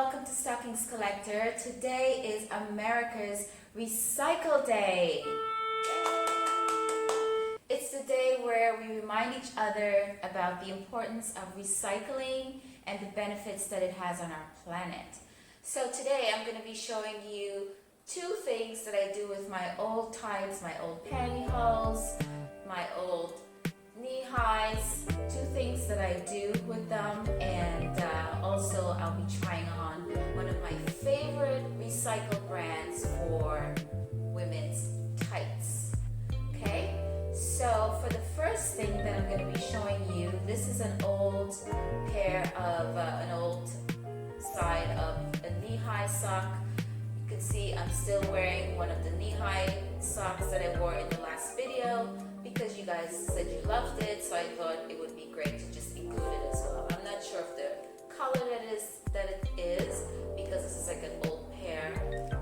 welcome to Stockings Collector. Today is America's Recycle Day. It's the day where we remind each other about the importance of recycling and the benefits that it has on our planet. So today I'm going to be showing you two things that I do with my old tights, my old pantyhose, my old knee highs, two things that I do with them, and also I'll be trying on one of my favorite recycled brands for women's tights. Okay, so for the first thing that I'm going to be showing you, this is an old pair of, an old side of a knee-high sock. You can see I'm still wearing one of the knee-high socks that I wore in the last video because you guys said you loved it, so I thought it would be great to just include it as well. I'm not sure if the color that it is because this is like an old pair,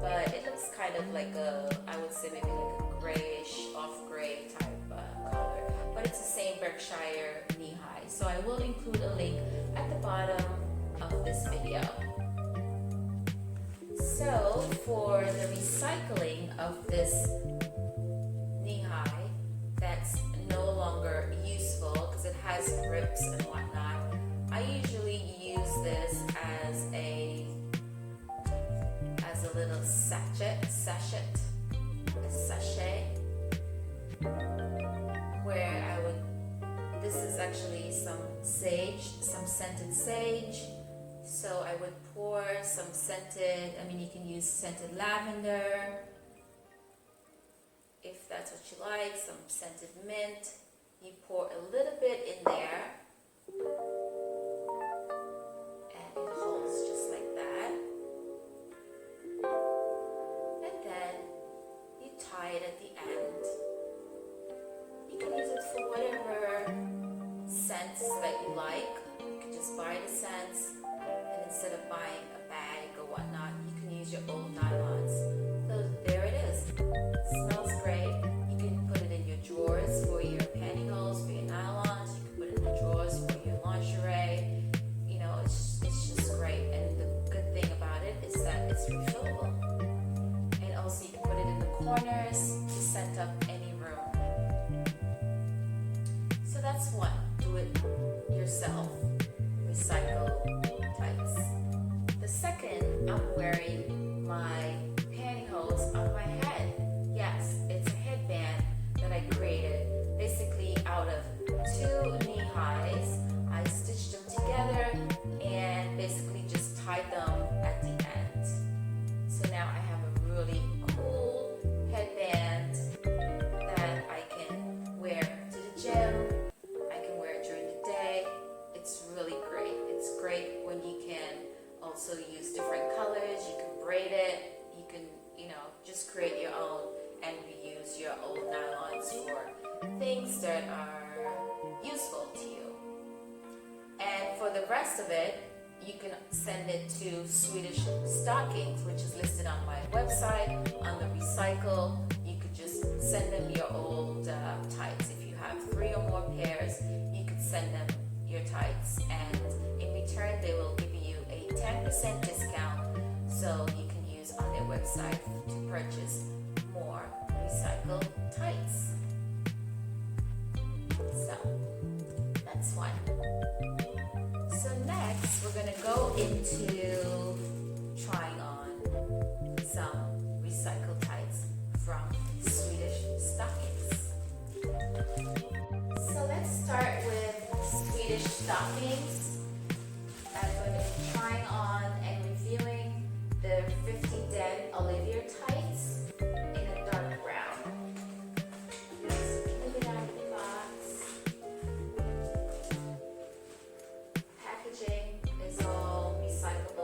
but it looks kind of like a, I would say maybe like a grayish, off-gray type color, but it's the same Berkshire knee-high. So I will include a link at the bottom of this video. So for the recycling of this knee-high that's no longer useful because it has rips and whatnot, I usually use this as a little sachet, where I would, this is actually some sage, some scented sage. So I would pour some scented, you can use scented lavender, if that's what you like, some scented mint. You pour a little bit in there, and it holds just like that. And then you tie it at the end. You can use it for whatever scents that you like. You can just buy the scents. And instead of buying a bag or whatnot, you can use your old nylons. So there it is. It smells great. You can put it in your drawers for your pantyhose, for your nylons. You can put it in the drawers for your lingerie. You know, it's just great. And the good thing about it is that it's refillable. And also you can put it in the corners to scent up any room. So that's one. Do it yourself. Recycle tights. The second, I'm wearing my pantyhose on my head. Yes, it's a headband that I created basically out of two knee highs. I stitched them together and basically just tied them at the end. So now I have a really cool headband that I can wear to the gym. I can wear it during the day. It's really great. It's great when you can also use different colors. You can braid it. You can, just create your own and reuse your old nylons for things that are useful to you. And for the rest of it, you can send it to Swedish Stockings, which is listed on my website on the recycle. You could just send them your old tights. If you have 3 or more pairs, you could send them your tights, and in return they will give you a 10% discount, so you can use on their website to purchase more recycled tights. So that's one. So next we're going to go into trying on some recycled tights from Swedish Stockings. So let's start with Swedish Stockings. I'm going to be trying on and reviewing the 50 Den Olivia tights in a dark brown. Just move it out of the box. Packaging is all recycled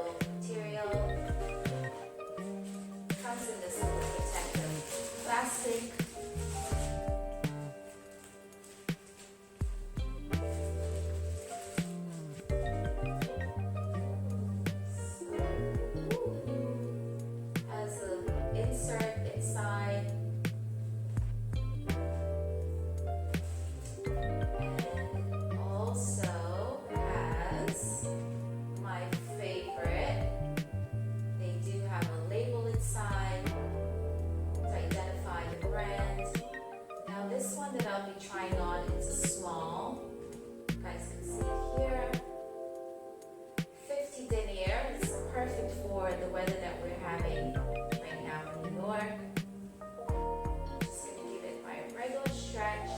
weather that we're having right now in New York. Just gonna give it my regular stretch.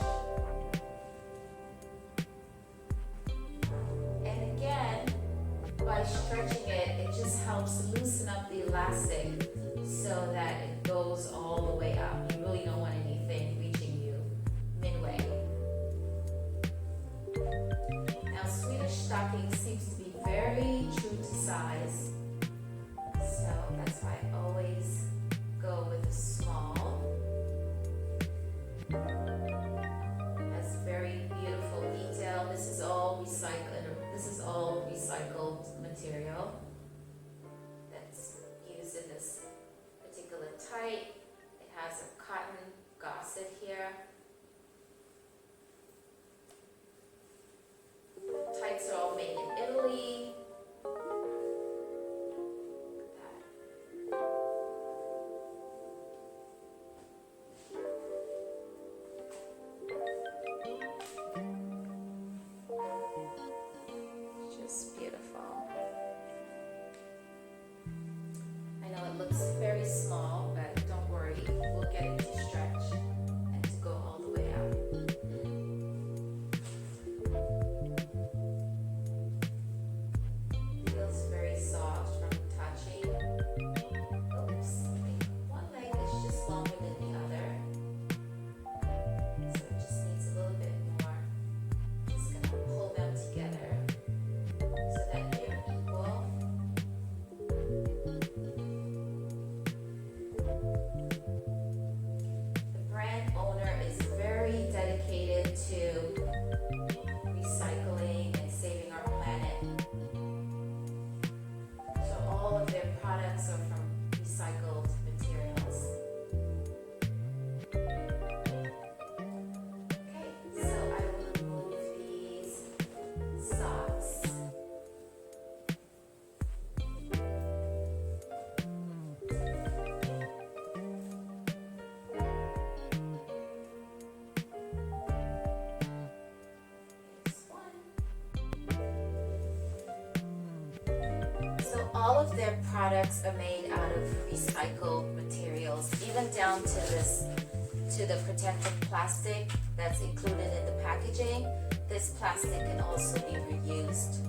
And again, by stretching it, it just helps loosen up the elastic so that it goes all the way up. You really don't want anything reaching you midway. Now, Swedish Stockings seems to be very true to size, so that's why I always go with a small. That's very beautiful detail. This is all recycled. This is all recycled material that's used in this particular tight. It has a cotton gosset here. Tights are all made in Italy. Just beautiful. I know it looks very small, but don't worry, we'll get it to stretch and to go all the way out. Feels very soft from touching. Oops, one leg is just longer than the other, so it just needs a little bit more. Just gonna pull them together so that they're equal. The brand owner is very dedicated to recycling and saving our planet. So all of their products are from recycled materials. Okay, so I will remove these socks. Here's one. So all of their products are made out of recycled materials, even down to the protective plastic that's included in the packaging. This plastic can also be reused.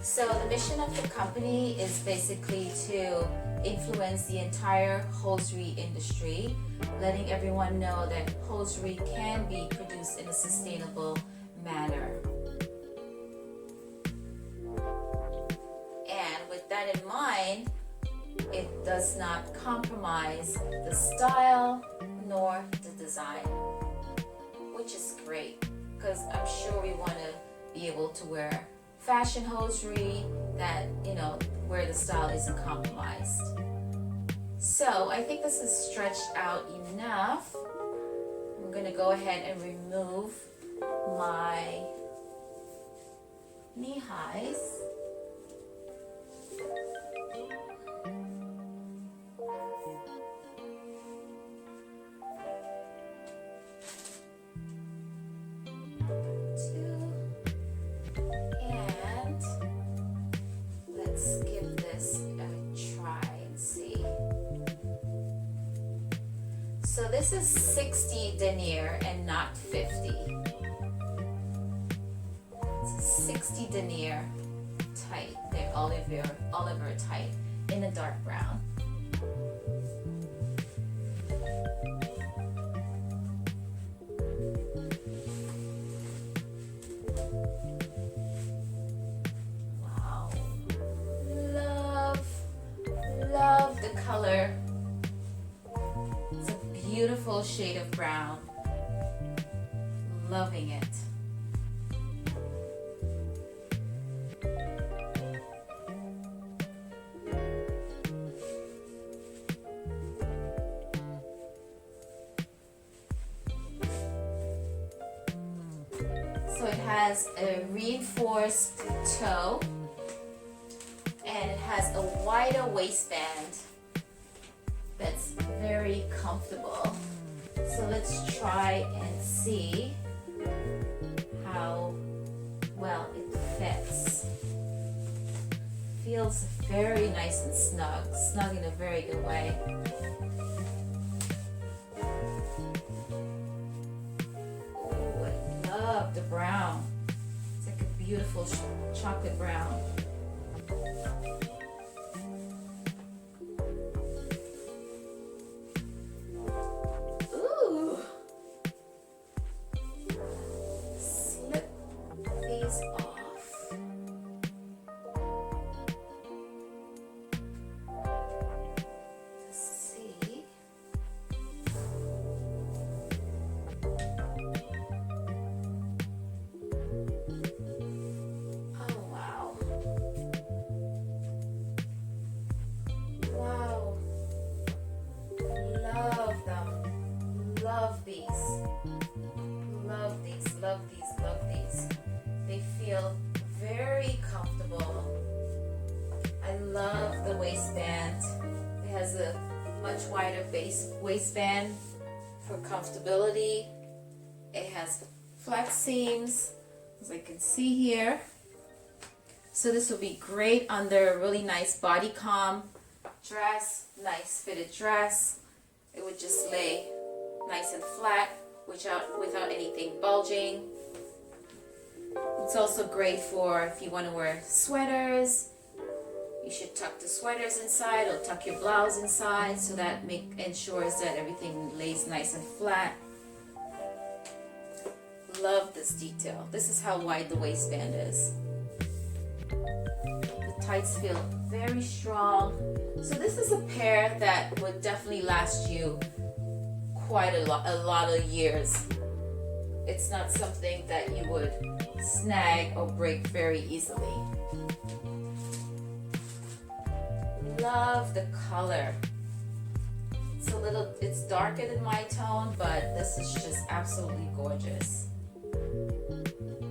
So the mission of the company is basically to influence the entire hosiery industry, letting everyone know that hosiery can be produced in a sustainable manner. And with that in mind, it does not compromise the style nor the design, which is great because I'm sure we want to be able to wear fashion hosiery that, where the style isn't compromised. So I think this is stretched out enough. I'm going to go ahead and remove my knee highs. And let's give this a try and see. So this is 60 denier and not 50. It's a 60 denier tight. They're Olivia tight in a dark brown. Wow. Love the color. It's a beautiful shade of brown. Loving it. So it has a reinforced toe and it has a wider waistband that's very comfortable. So let's try and see how well it fits. feels very nice and snug in a very good way. Oh, I love the brown. It's like a beautiful chocolate brown. Ooh. Slip these off. Love these. They feel very comfortable. I love the waistband. It has a much wider waistband for comfortability. It has flat seams, as I can see here. So this will be great under a really nice bodycon dress, nice fitted dress. It would just lay nice and flat without anything bulging. It's also great for if you want to wear sweaters. You should tuck the sweaters inside or tuck your blouse inside, so that ensures that everything lays nice and flat. Love this detail. This is how wide the waistband is. The tights feel very strong. So this is a pair that would definitely last you quite a lot of years. It's not something that you would snag or break very easily. Love the color. It's darker than my tone, but this is just absolutely gorgeous.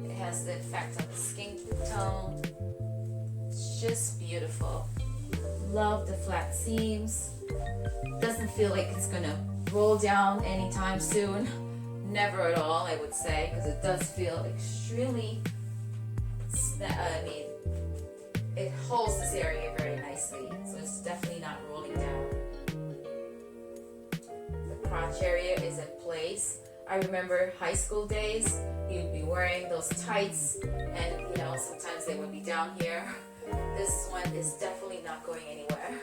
It has the effect of the skin tone. It's just beautiful. Love the flat seams. Doesn't feel like it's gonna roll down anytime soon. Never at all, I would say, because it does feel extremely, it holds this area very nicely, so it's definitely not rolling down. The crotch area is in place. I remember high school days, you'd be wearing those tights, and sometimes they would be down here. This one is definitely not going anywhere.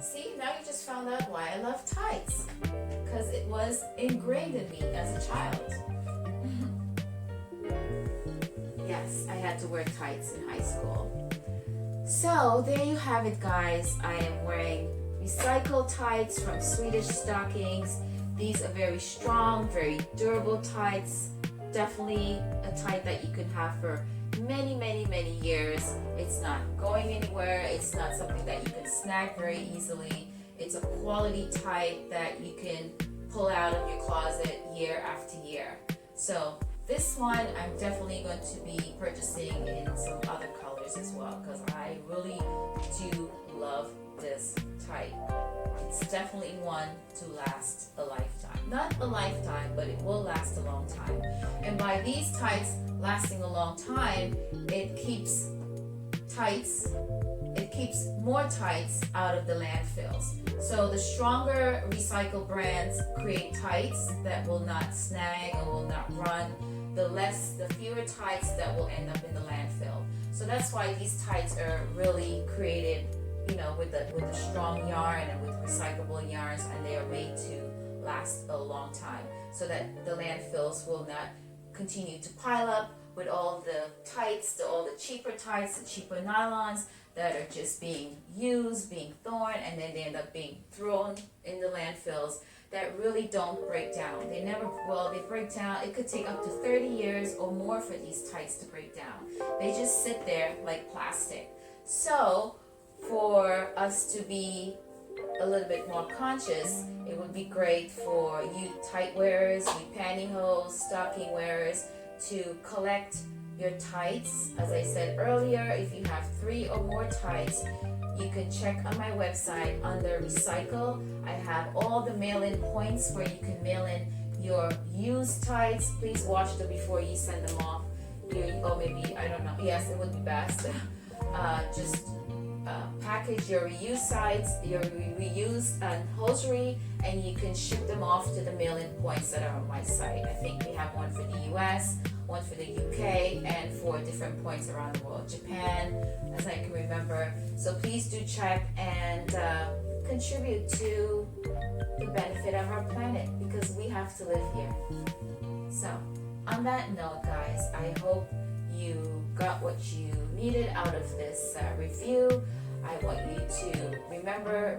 See, now you just found out why I love tights. Because it was ingrained in me as a child. Yes, I had to wear tights in high school. So there you have it, guys. I am wearing recycled tights from Swedish Stockings. These are very strong, very durable tights. Definitely a tight that you can have for many, many, many years. It's not going anywhere. It's not something that you can snag very easily. It's a quality tight that you can pull out of your closet year after year. So this one I'm definitely going to be purchasing in some other colors as well, because I really do love this tight. It's definitely one to last a lifetime. Not a lifetime, but it will last a long time. And by these tights lasting a long time, it keeps more tights out of the landfills. So the stronger recycled brands create tights that will not snag or will not run, the fewer tights that will end up in the landfill. So that's why these tights are really created, with the strong yarn and with recyclable yarns, and they are made to last a long time, so that the landfills will not continue to pile up with all the tights, all the cheaper tights, the cheaper nylons that are just being used, being thrown, and then they end up being thrown in the landfills that really don't break down. They break down. It could take up to 30 years or more for these tights to break down. They just sit there like plastic. So for us to be a little bit more conscious, it would be great for you tight wearers, you pantyhose, stocking wearers, to collect your tights. As I said earlier, if you have 3 or more tights, you can check on my website under Recycle. I have all the mail-in points where you can mail in your used tights. Please wash them before you send them off. Or maybe, I don't know. Yes, it would be best. just package your reused sites, your reused hosiery, and you can ship them off to the mailing points that are on my site. I think we have one for the US, one for the UK, and 4 different points around the world, Japan, as I can remember. So please do check and contribute to the benefit of our planet, because we have to live here. So on that note, guys, I hope you got what you needed out of this review. I want you to remember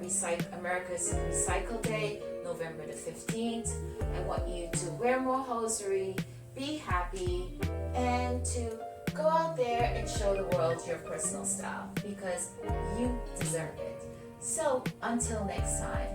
America's Recycle Day, November the 15th. I want you to wear more hosiery, be happy, and to go out there and show the world your personal style, because you deserve it. So until next time,